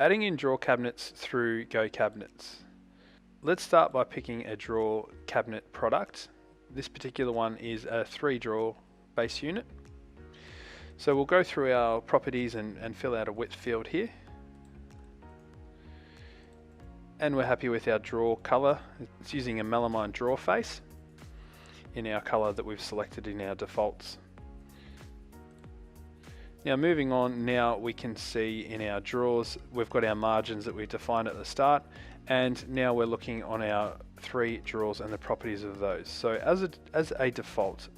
Adding in drawer cabinets through goCabinets. Let's start by picking a drawer cabinet product. This particular one is a 3-drawer base unit. So we'll go through our properties and fill out a width field here. And we're happy with our drawer color. It's using a melamine drawer face in our color that we've selected in our defaults. Now moving on, now we can see in our drawers, we've got our margins that we defined at the start, and now we're looking on our 3 drawers and the properties of those. So as a default,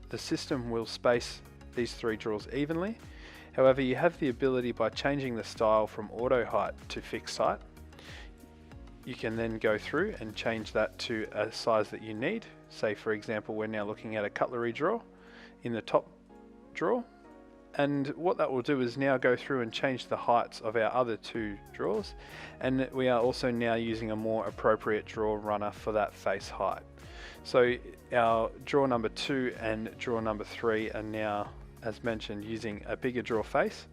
the system will space these 3 drawers evenly. However, you have the ability by changing the style from auto height to fixed height. You can then go through and change that to a size that you need. Say for example, we're now looking at a cutlery drawer in the top drawer. And what that will do is now go through and change the heights of our other 2 drawers, and we are also now using a more appropriate drawer runner for that face height. So our drawer number 2 and drawer number 3 are now, as mentioned, using a bigger drawer face,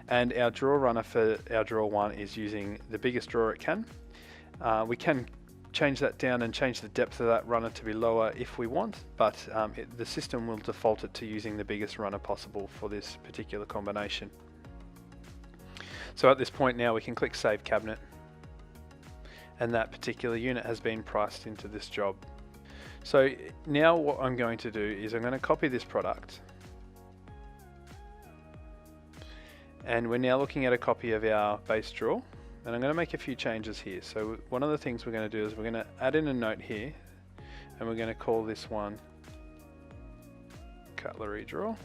and our drawer runner for our drawer 1 is using the biggest drawer it can. We can change that down and change the depth of that runner to be lower if we want, but the system will default it to using the biggest runner possible for this particular combination. So at this point now we can click Save Cabinet, and that particular unit has been priced into this job. So now what I'm going to do is I'm going to copy this product, and we're now looking at a copy of our base drawer. And I'm going to make a few changes here. So one of the things we're going to do is we're going to add in a note here, and we're going to call this one cutlery drawer.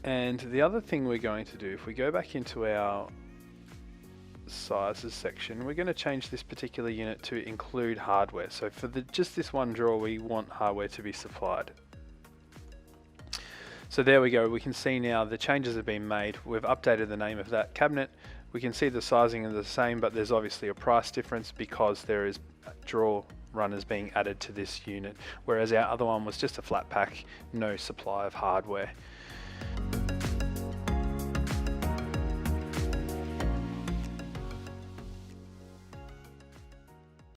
And the other thing we're going to do, if we go back into our sizes section, we're going to change this particular unit to include hardware. So for just this one drawer, we want hardware to be supplied. So there we go. We can see now the changes have been made. We've updated the name of that cabinet. We can see the sizing is the same, but there's obviously a price difference because there is drawer runners being added to this unit, whereas our other one was just a flat pack, no supply of hardware.